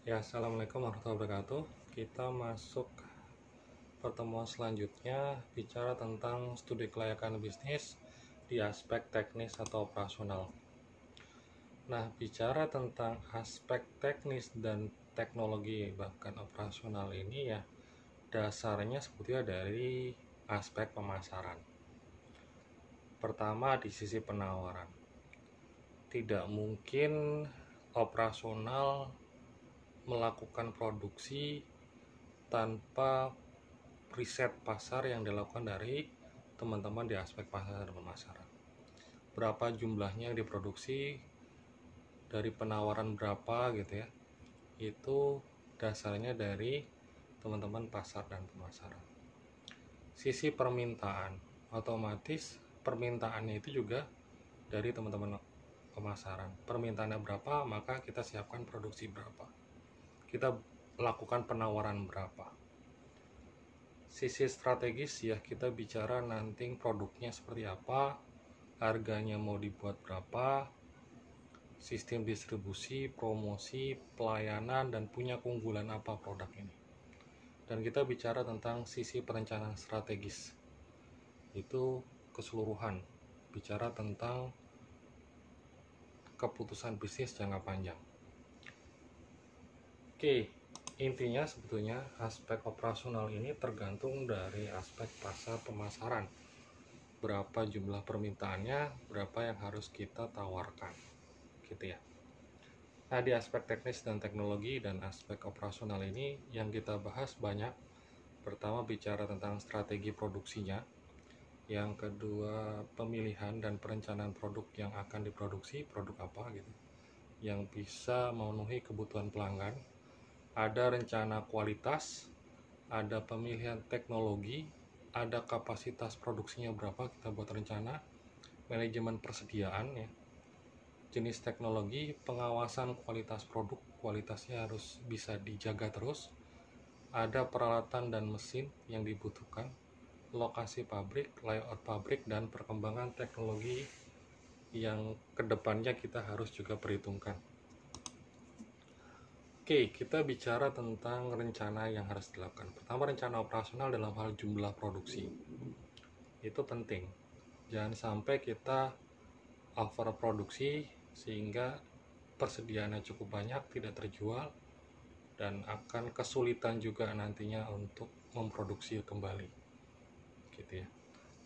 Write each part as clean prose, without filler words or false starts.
Ya, assalamualaikum warahmatullahi wabarakatuh. Kita masuk pertemuan selanjutnya bicara tentang studi kelayakan bisnis di aspek teknis atau operasional. Nah, bicara tentang aspek teknis dan teknologi bahkan operasional ini ya dasarnya sebetulnya dari aspek pemasaran. Pertama di sisi penawaran. Tidak mungkin operasional melakukan produksi tanpa riset pasar yang dilakukan dari teman-teman di aspek pasar dan pemasaran. Berapa jumlahnya yang diproduksi, dari penawaran berapa gitu ya. Itu dasarnya dari teman-teman pasar dan pemasaran. Sisi permintaan, otomatis permintaannya itu juga dari teman-teman pemasaran. Permintaannya berapa, maka kita siapkan produksi berapa. Kita lakukan penawaran berapa. Sisi strategis ya, kita bicara nanti produknya seperti apa, harganya mau dibuat berapa, sistem distribusi, promosi, pelayanan, dan punya keunggulan apa produk ini. Dan kita bicara tentang sisi perencanaan strategis, itu keseluruhan, bicara tentang keputusan bisnis jangka panjang. Oke, intinya sebetulnya aspek operasional ini tergantung dari aspek pasar pemasaran. Berapa jumlah permintaannya, berapa yang harus kita tawarkan, gitu ya. Nah, di aspek teknis dan teknologi dan aspek operasional ini yang kita bahas banyak. Pertama, bicara tentang strategi produksinya. Yang kedua, pemilihan dan perencanaan produk yang akan diproduksi, produk apa gitu, yang bisa memenuhi kebutuhan pelanggan. Ada rencana kualitas, ada pemilihan teknologi, ada kapasitas produksinya berapa, kita buat rencana, manajemen persediaan ya, jenis teknologi, pengawasan kualitas produk, kualitasnya harus bisa dijaga terus, ada peralatan dan mesin yang dibutuhkan, lokasi pabrik, layout pabrik, dan perkembangan teknologi yang kedepannya kita harus juga perhitungkan. Oke, kita bicara tentang rencana yang harus dilakukan. Pertama, rencana operasional dalam hal jumlah produksi. Itu penting. Jangan sampai kita overproduksi sehingga persediaannya cukup banyak, tidak terjual, dan akan kesulitan juga nantinya untuk memproduksi kembali. Gitu ya.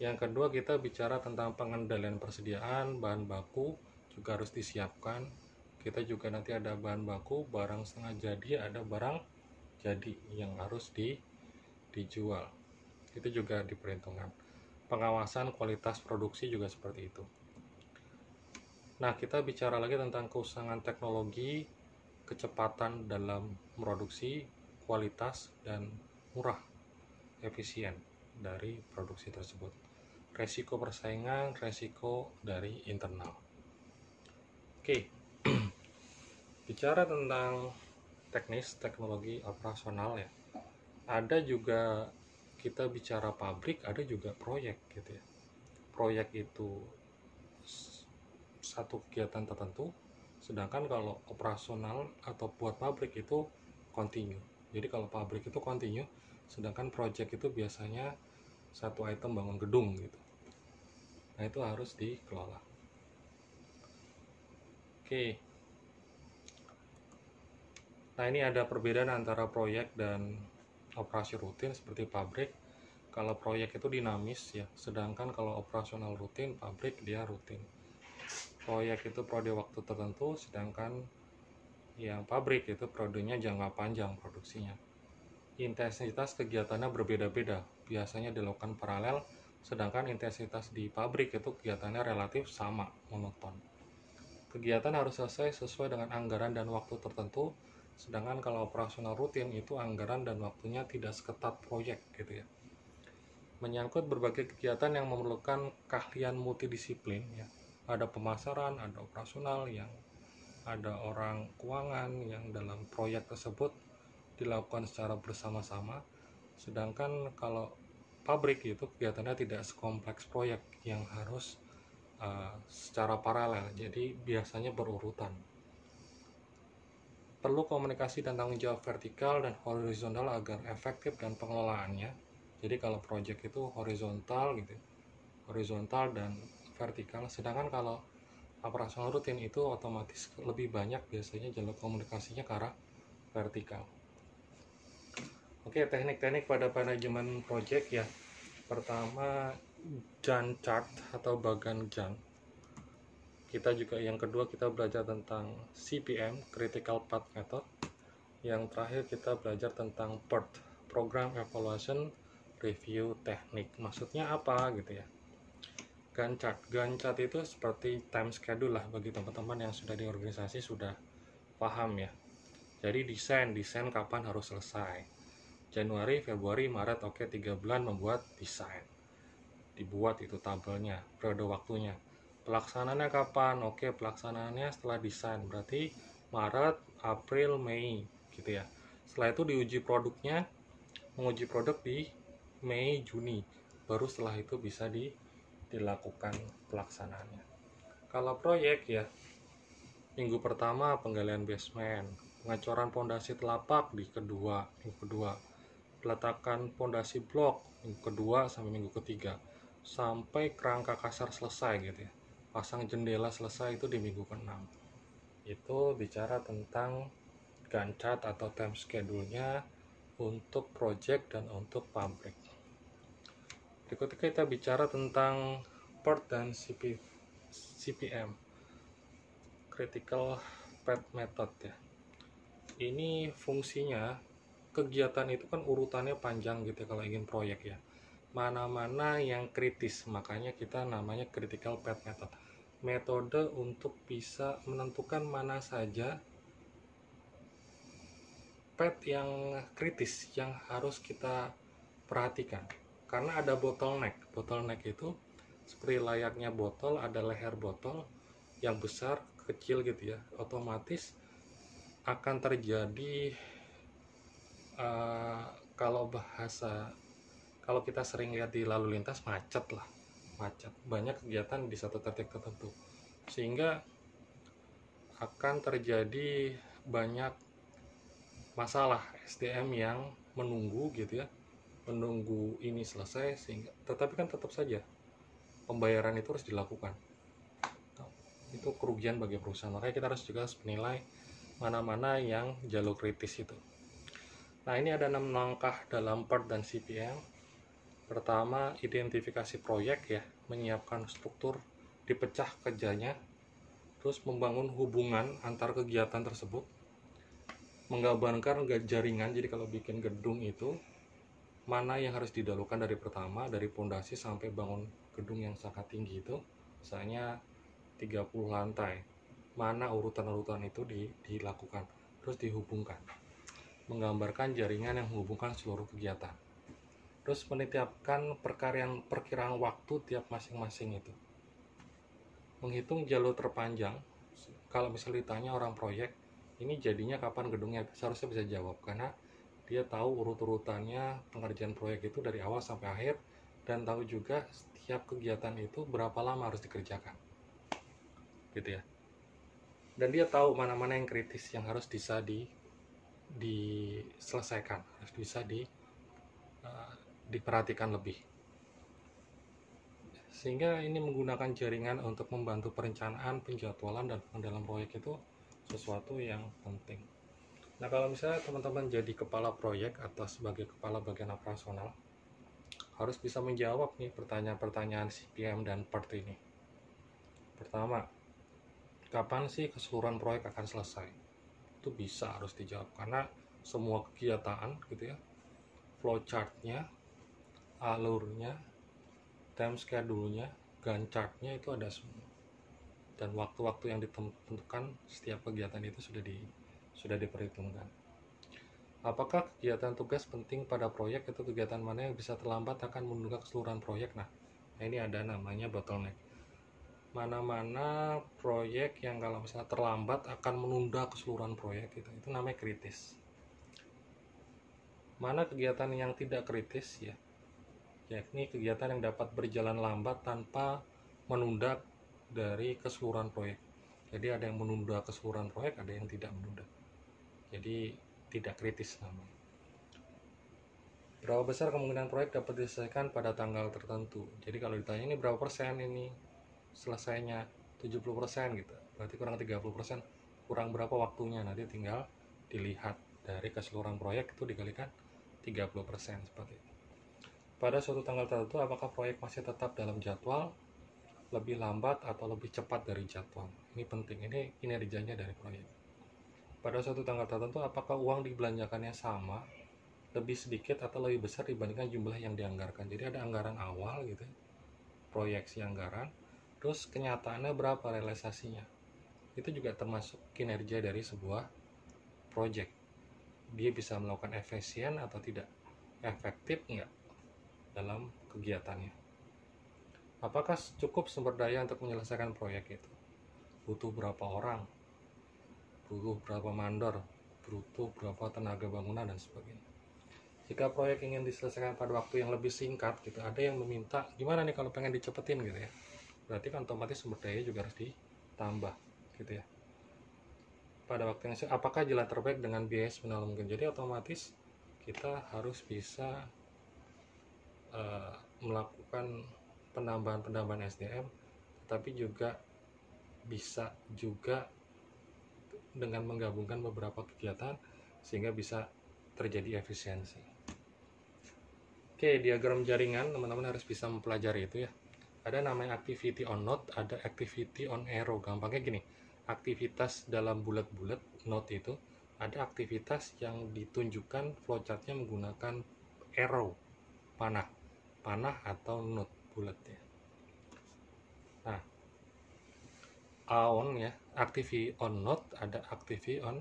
Yang kedua, kita bicara tentang pengendalian persediaan, bahan baku juga harus disiapkan. Kita juga nanti ada bahan baku, barang setengah jadi, ada barang jadi yang harus dijual. Itu juga diperhitungkan. Pengawasan kualitas produksi juga seperti itu. Nah, kita bicara lagi tentang keusangan teknologi, kecepatan dalam produksi, kualitas, dan murah, efisien dari produksi tersebut. Resiko persaingan, resiko dari internal. Oke, bicara tentang teknis, teknologi operasional ya, ada juga kita bicara pabrik, ada juga proyek gitu ya. Proyek itu satu kegiatan tertentu, sedangkan kalau operasional atau buat pabrik itu continue. Jadi kalau pabrik itu continue, sedangkan project itu biasanya satu item bangun gedung gitu. Nah, itu harus dikelola. Oke. Nah, ini ada perbedaan antara proyek dan operasi rutin seperti pabrik. Kalau proyek itu dinamis ya, sedangkan kalau operasional rutin, pabrik dia rutin. Proyek itu periode waktu tertentu, sedangkan yang pabrik itu periodenya jangka panjang produksinya. Intensitas kegiatannya berbeda-beda, biasanya dilakukan paralel, sedangkan intensitas di pabrik itu kegiatannya relatif sama, monoton. Kegiatan harus selesai sesuai dengan anggaran dan waktu tertentu, sedangkan kalau operasional rutin itu anggaran dan waktunya tidak seketat proyek gitu ya. Menyangkut berbagai kegiatan yang memerlukan keahlian multidisiplin ya. Ada pemasaran, ada operasional, yang ada orang keuangan yang dalam proyek tersebut dilakukan secara bersama-sama. Sedangkan kalau pabrik itu kegiatannya tidak sekompleks proyek yang harus secara paralel, jadi biasanya berurutan. perlu komunikasi dan tanggung jawab vertikal dan horizontal agar efektif dan pengelolaannya. Jadi kalau project itu horizontal gitu, horizontal dan vertikal. Sedangkan kalau operasional rutin itu otomatis lebih banyak biasanya jalur komunikasinya ke arah vertikal. Oke, teknik-teknik pada manajemen project ya. Pertama, Gantt chart atau bagan Gantt. Kita juga yang kedua kita belajar tentang CPM, Critical Path Method. Yang terakhir kita belajar tentang PERT, Program Evaluation Review Technique. Maksudnya apa gitu ya? Gantt chart. Gantt chart itu seperti time schedule lah bagi teman-teman yang sudah di organisasi sudah paham ya. Jadi desain kapan harus selesai. Januari, Februari, Maret, oke 3 bulan membuat desain. Dibuat itu tabelnya, periode waktunya. Pelaksanaannya kapan? Oke, pelaksanaannya setelah desain. Berarti Maret, April, Mei gitu ya. Setelah itu diuji produknya, menguji produk di Mei, Juni. Baru setelah itu bisa dilakukan pelaksanaannya. Kalau proyek ya, minggu pertama penggalian basement, pengecoran pondasi telapak di minggu kedua, peletakan pondasi blok minggu kedua sampai minggu ketiga, sampai kerangka kasar selesai gitu ya, pasang jendela selesai itu di minggu ke-6. Itu bicara tentang Gantt chart atau time schedule-nya untuk project dan untuk pabrik. Berikutnya kita bicara tentang PERT dan CPM, Critical Path Method ya. Ini fungsinya, kegiatan itu kan urutannya panjang gitu kalau ingin proyek ya. Mana-mana yang kritis, makanya kita namanya critical path method. Metode untuk bisa menentukan mana saja path yang kritis yang harus kita perhatikan. Karena ada bottleneck. Bottleneck itu seperti layaknya botol, ada leher botol yang besar, kecil gitu ya. Otomatis akan terjadi kalau kita sering lihat di lalu lintas, macet, banyak kegiatan di satu titik tertentu, sehingga akan terjadi banyak masalah SDM yang menunggu gitu ya, menunggu ini selesai, sehingga tetapi kan tetap saja pembayaran itu harus dilakukan. Itu kerugian bagi perusahaan, makanya kita harus juga menilai mana-mana yang jalur kritis itu. Nah, ini ada 6 langkah dalam PERT dan CPM. Pertama, identifikasi proyek ya, menyiapkan struktur, dipecah kerjanya, terus membangun hubungan antar kegiatan tersebut, menggambarkan jaringan. Jadi kalau bikin gedung itu, mana yang harus didahulukan dari pertama, dari pondasi sampai bangun gedung yang sangat tinggi itu, misalnya 30 lantai, mana urutan-urutan itu dilakukan, terus dihubungkan, menggambarkan jaringan yang menghubungkan seluruh kegiatan. Terus menetapkan perkiraan waktu tiap masing-masing itu. Menghitung jalur terpanjang. Kalau misalnya ditanya orang proyek, ini jadinya kapan gedungnya, seharusnya bisa jawab, karena dia tahu urut-urutannya pengerjaan proyek itu dari awal sampai akhir, dan tahu juga setiap kegiatan itu berapa lama harus dikerjakan gitu ya. Dan dia tahu mana-mana yang kritis yang harus bisa diselesaikan, harus bisa diperhatikan lebih, sehingga ini menggunakan jaringan untuk membantu perencanaan, penjadwalan, dan dalam proyek itu sesuatu yang penting. Nah, kalau misalnya teman-teman jadi kepala proyek atau sebagai kepala bagian operasional, harus bisa menjawab nih pertanyaan-pertanyaan CPM dan PERT ini. Pertama, kapan sih keseluruhan proyek akan selesai? Itu bisa harus dijawab, karena semua kegiatan gitu ya, flowchart-nya, alurnya, time schedule-nya, Gantt chart-nya itu ada semua. Dan waktu-waktu yang ditentukan setiap kegiatan itu sudah diperhitungkan. Apakah kegiatan tugas penting pada proyek atau kegiatan mana yang bisa terlambat akan menunda keseluruhan proyek? Nah, ini ada namanya bottleneck. Mana-mana proyek yang kalau misalnya terlambat akan menunda keseluruhan proyek itu namanya kritis. Mana kegiatan yang tidak kritis ya, yakni kegiatan yang dapat berjalan lambat tanpa menunda dari keseluruhan proyek. Jadi ada yang menunda keseluruhan proyek, ada yang tidak menunda. jadi tidak kritis namanya. Berapa besar kemungkinan proyek dapat diselesaikan pada tanggal tertentu? Jadi kalau ditanya ini berapa persen ini selesainya, 70% gitu, berarti kurang 30%, kurang berapa waktunya, nanti tinggal dilihat dari keseluruhan proyek itu dikalikan 30% seperti itu. Pada suatu tanggal tertentu, apakah proyek masih tetap dalam jadwal, lebih lambat atau lebih cepat dari jadwal? Ini penting, ini kinerjanya dari proyek. Pada suatu tanggal tertentu, apakah uang dibelanjakannya sama, lebih sedikit atau lebih besar dibandingkan jumlah yang dianggarkan? Jadi ada anggaran awal gitu, proyeksi anggaran, terus kenyataannya berapa realisasinya. Itu juga termasuk kinerja dari sebuah proyek. Dia bisa melakukan efisien atau tidak, efektif enggak dalam kegiatannya. Apakah cukup sumber daya untuk menyelesaikan proyek itu? Butuh berapa orang? Butuh berapa mandor? Butuh berapa tenaga bangunan dan sebagainya. Jika proyek ingin diselesaikan pada waktu yang lebih singkat gitu, ada yang meminta gimana nih kalau pengen dicepetin gitu ya. Berarti kan otomatis sumber daya juga harus ditambah gitu ya. Pada waktu yang apakah jalan terbaik dengan biaya seminimal mungkin? Jadi otomatis kita harus bisa melakukan penambahan SDM, tapi juga bisa juga dengan menggabungkan beberapa kegiatan sehingga bisa terjadi efisiensi. Oke, diagram jaringan teman-teman harus bisa mempelajari itu ya. Ada namanya activity on node, ada activity on arrow. Gampangnya gini, aktivitas dalam bulat-bulat node itu ada aktivitas yang ditunjukkan flowchartnya menggunakan arrow, panah atau node bulat ya. Nah, on ya, activity on node, ada activity on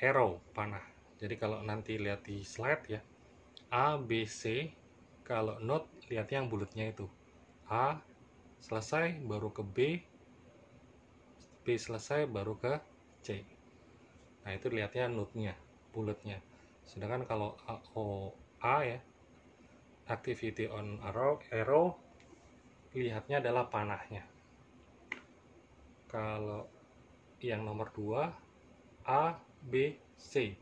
arrow, panah. Jadi kalau nanti lihat di slide ya, A, B, C, kalau node lihat yang bulatnya itu. A selesai baru ke B, B selesai baru ke C. Nah itu lihatnya node-nya, bulatnya. Sedangkan kalau A ya, activity on arrow lihatnya adalah panahnya. Kalau yang nomor 2, A, B, C.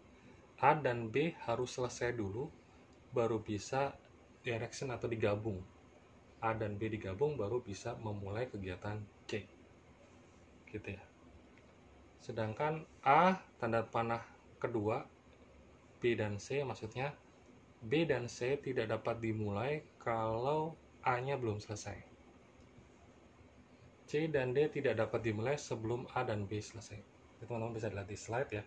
A dan B harus selesai dulu, baru bisa direction atau digabung. A dan B digabung baru bisa memulai kegiatan C. Gitu ya. Sedangkan A tanda panah kedua, B dan C maksudnya, B dan C tidak dapat dimulai kalau A-nya belum selesai. C dan D tidak dapat dimulai sebelum A dan B selesai. Teman-teman bisa lihat di slide ya.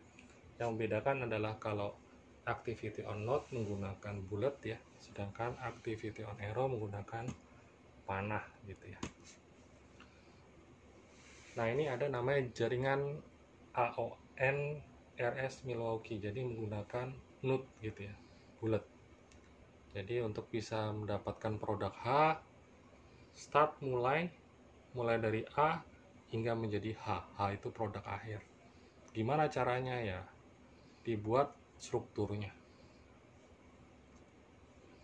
Yang membedakan adalah kalau activity on node menggunakan bullet ya, sedangkan activity on arrow menggunakan panah gitu ya. Nah ini ada namanya jaringan AON RS Milwaukee, jadi menggunakan node gitu ya, bullet. Jadi untuk bisa mendapatkan produk H, start mulai dari A hingga menjadi H. H itu produk akhir. Gimana caranya ya? Dibuat strukturnya.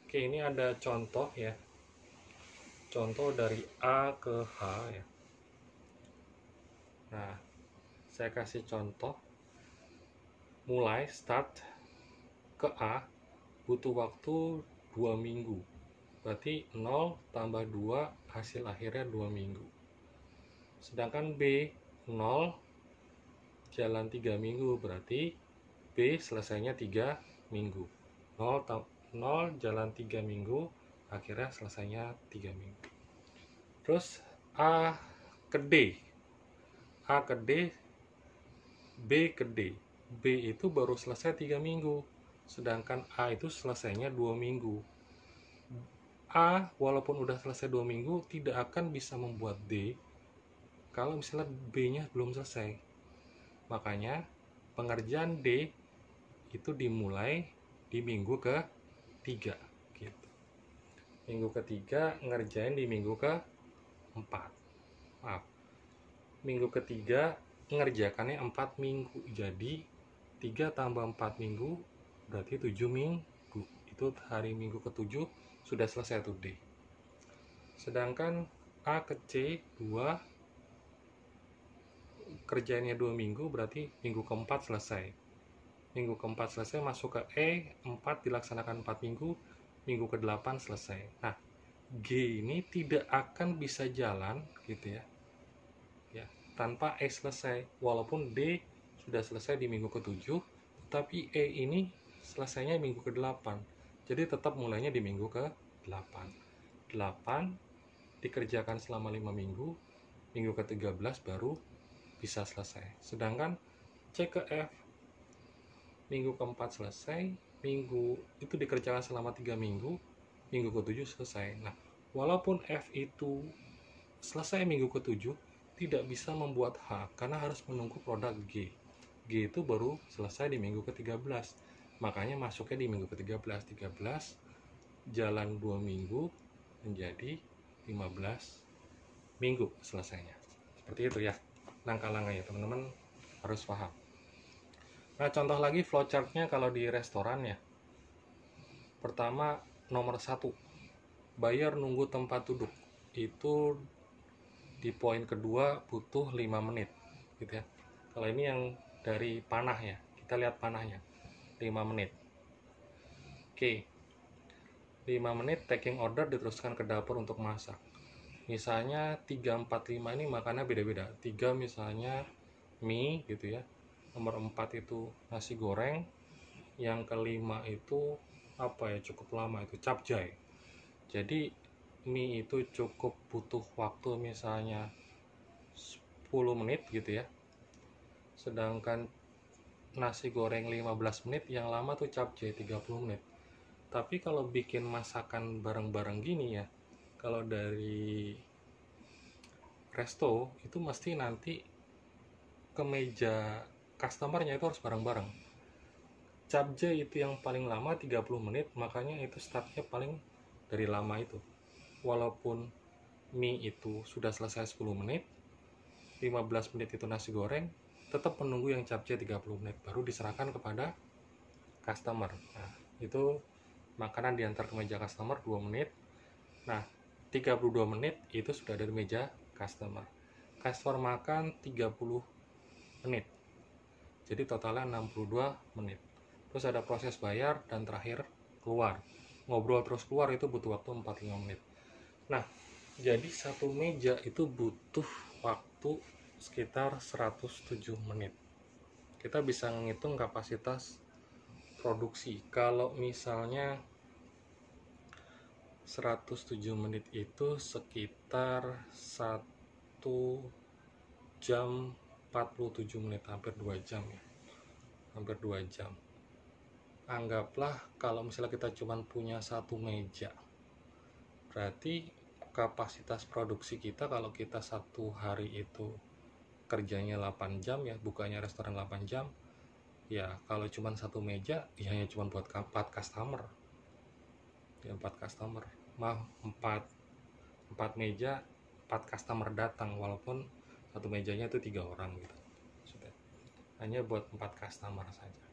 Oke, ini ada contoh ya. Contoh dari A ke H ya. Nah, saya kasih contoh. Mulai start ke A butuh waktu 2 minggu. Berarti 0 tambah 2 hasil akhirnya 2 minggu. Sedangkan B 0 jalan 3 minggu, berarti B selesainya 3 minggu. 0 jalan 3 minggu, akhirnya selesainya 3 minggu. Terus A ke D, A ke D, B ke D. B itu baru selesai 3 minggu, sedangkan A itu selesainya 2 minggu. A walaupun udah selesai 2 minggu tidak akan bisa membuat D kalau misalnya B-nya belum selesai. Makanya pengerjaan D itu dimulai di minggu ke-3 gitu. Minggu ke-3 ngerjain di minggu ke-4. Maaf. Minggu ke-3 ngerjakannya 4 minggu. Jadi 3 tambah 4 minggu berarti 7 minggu. Itu hari minggu ke-7 sudah selesai tuh D. Sedangkan A ke C 2 kerjanya 2 minggu, berarti minggu ke-4 selesai. minggu keempat selesai, masuk ke E, 4 dilaksanakan 4 minggu, minggu ke-8 selesai. Nah, G ini tidak akan bisa jalan gitu ya tanpa E selesai, walaupun D sudah selesai di minggu ke-7, tapi E ini selesainya minggu ke-8. Jadi tetap mulainya di minggu ke-8. 8 dikerjakan selama 5 minggu, minggu ke-13 baru bisa selesai. Sedangkan C ke F minggu keempat selesai, minggu itu dikerjakan selama 3 minggu, minggu ke-7 selesai. Nah, walaupun F itu selesai minggu ke-7, tidak bisa membuat H karena harus menunggu produk G. G itu baru selesai di minggu ke-13. Makanya masuknya di minggu ke-13. 13 jalan 2 minggu menjadi 15 minggu selesainya. Seperti itu ya langkah-langkahnya, teman-teman harus paham. Nah, contoh lagi flowchartnya kalau di restoran ya. Pertama, nomor 1, bayar nunggu tempat duduk. Itu di poin kedua butuh 5 menit gitu ya. Kalau ini yang dari panah ya, kita lihat panahnya 5 menit. Oke, 5 menit taking order, diteruskan ke dapur untuk masak. Misalnya 3, 4, 5 ini makannya beda-beda. 3 misalnya mie gitu ya, nomor 4 itu nasi goreng, yang kelima itu apa ya, cukup lama itu capcay. Jadi mie itu cukup butuh waktu misalnya 10 menit gitu ya, sedangkan nasi goreng 15 menit, yang lama tuh capcay 30 menit. Tapi kalau bikin masakan bareng-bareng gini ya, kalau dari resto itu mesti nanti ke meja customernya itu harus bareng-bareng. Capcay itu yang paling lama 30 menit, makanya itu startnya paling dari lama itu. Walaupun mie itu sudah selesai 10 menit, 15 menit itu nasi goreng, tetap menunggu yang capcay 30 menit, baru diserahkan kepada customer. Nah, itu makanan diantar ke meja customer 2 menit. Nah, 32 menit itu sudah dari meja customer. Customer makan 30 menit. Jadi totalnya 62 menit. Terus ada proses bayar dan terakhir keluar. Ngobrol terus keluar itu butuh waktu 45 menit. Nah, jadi satu meja itu butuh waktu sekitar 107 menit. Kita bisa menghitung kapasitas produksi. Kalau misalnya 107 menit itu sekitar 1 jam 47 menit, hampir 2 jam ya. Hampir 2 jam. Anggaplah kalau misalnya kita cuma punya satu meja, berarti kapasitas produksi kita kalau kita satu hari itu kerjanya 8 jam ya, bukanya restoran 8 jam ya, kalau cuma satu meja ya hanya cuma buat 4 customer ya, 4 customer mah 4 meja 4 customer datang, walaupun satu mejanya itu 3 orang gitu, sudah hanya buat 4 customer saja.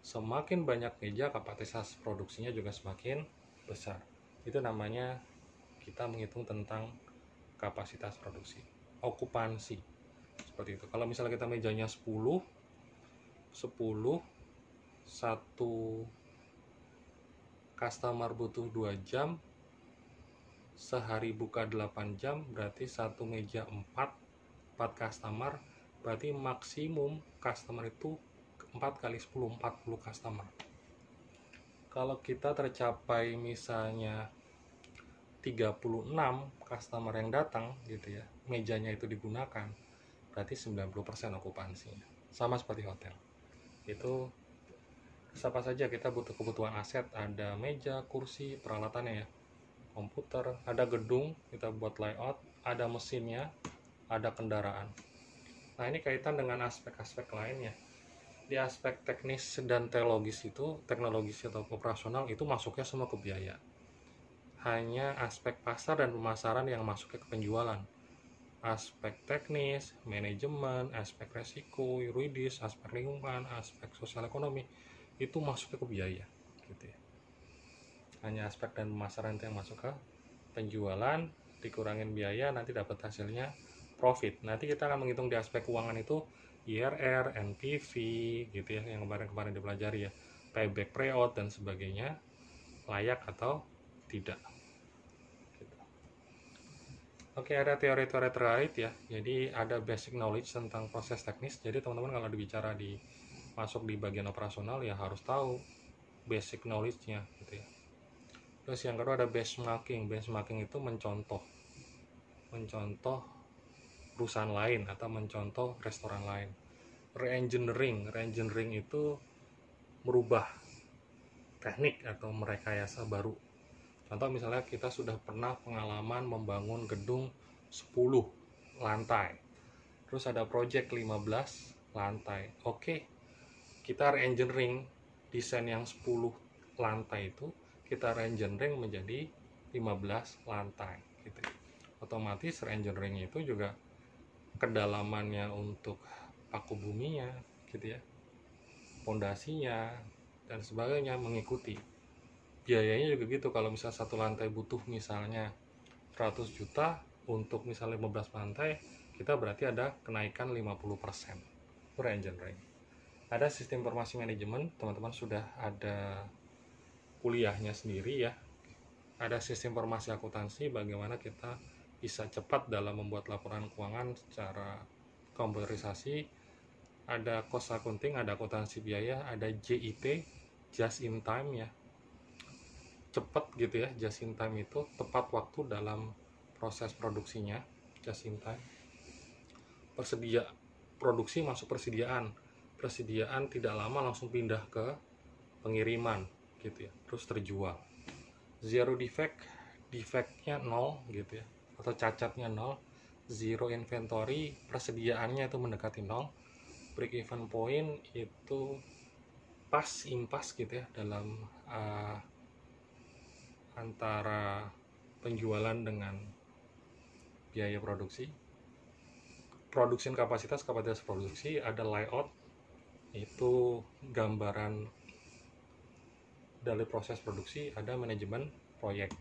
Semakin banyak meja, kapasitas produksinya juga semakin besar. Itu namanya kita menghitung tentang kapasitas produksi, okupansi, seperti itu. Kalau misalnya kita mejanya 10, satu customer butuh 2 jam, sehari buka 8 jam, berarti satu meja 4 customer, berarti maksimum customer itu 4 kali 10, 40 customer. Kalau kita tercapai misalnya 36 customer yang datang gitu ya, mejanya itu digunakan, berarti 90% okupansinya. Sama seperti hotel. Itu siapa saja kita butuh kebutuhan aset, ada meja, kursi, peralatannya ya, komputer, ada gedung kita buat layout, ada mesinnya, ada kendaraan. Nah, ini kaitan dengan aspek-aspek lainnya. Di aspek teknis dan teknologis atau operasional itu masuknya semua ke biaya. Hanya aspek pasar dan pemasaran yang masuknya ke penjualan. Aspek teknis, manajemen, aspek resiko, yuridis, aspek lingkungan, aspek sosial ekonomi itu masuknya ke biaya gitu ya. Hanya aspek dan pemasaran yang masuk ke penjualan, dikurangin biaya, nanti dapat hasilnya profit. Nanti kita akan menghitung di aspek keuangan itu IRR, NPV gitu ya, yang kemarin-kemarin dipelajari ya, payback, payout dan sebagainya, layak atau tidak. Gitu. Oke, ada teori-teori terkait ya. Jadi ada basic knowledge tentang proses teknis. Jadi teman-teman kalau dibicara masuk di bagian operasional ya harus tahu basic knowledge-nya gitu ya. Terus yang kedua ada benchmarking. Benchmarking itu mencontoh perusahaan lain atau mencontoh restoran lain. Reengineering itu merubah teknik atau merekayasa baru. Contoh misalnya kita sudah pernah pengalaman membangun gedung 10 lantai. Terus ada project 15 lantai. Oke, kita reengineering desain yang 10 lantai itu kita reengineering menjadi 15 lantai gitu. Otomatis reengineering itu juga kedalamannya untuk paku buminya gitu ya, pondasinya dan sebagainya mengikuti. Biayanya juga gitu, kalau misalnya satu lantai butuh misalnya 100 juta untuk misalnya 15 lantai, kita berarti ada kenaikan 50% reengineering. Ada sistem informasi manajemen, teman-teman sudah ada kuliahnya sendiri ya. Ada sistem informasi akuntansi, bagaimana kita bisa cepat dalam membuat laporan keuangan secara komputerisasi. Ada cost accounting, ada akuntansi biaya, ada JIT, just in time ya, cepat gitu ya. Just in time itu tepat waktu dalam proses produksinya, just in time. Produksi masuk persediaan tidak lama langsung pindah ke pengiriman gitu ya, terus terjual. Zero defect, defectnya 0 gitu ya, atau cacatnya 0. Zero inventory, persediaannya itu mendekati 0. Break even point itu impas gitu ya dalam antara penjualan dengan biaya produksi. Kapasitas produksi, ada layout, itu gambaran dari proses produksi, ada manajemen proyek.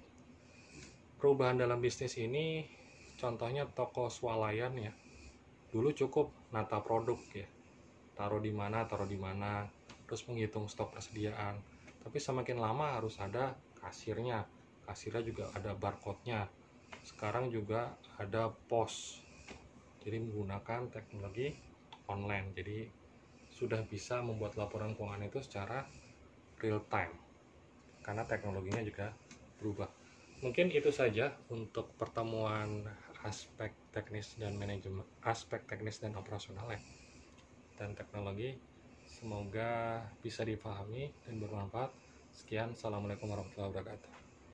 Perubahan dalam bisnis ini contohnya toko swalayan ya. Dulu cukup nata produk ya, taruh di mana, terus menghitung stok persediaan. Tapi semakin lama harus ada kasirnya juga ada barcode-nya. Sekarang juga ada POS, jadi menggunakan teknologi online, jadi sudah bisa membuat laporan keuangan itu secara real time karena teknologinya juga berubah. Mungkin itu saja untuk pertemuan aspek teknis dan manajemen, aspek teknis dan operasional ya, dan teknologi. Semoga bisa dipahami dan bermanfaat. Sekian, assalamualaikum warahmatullahi wabarakatuh.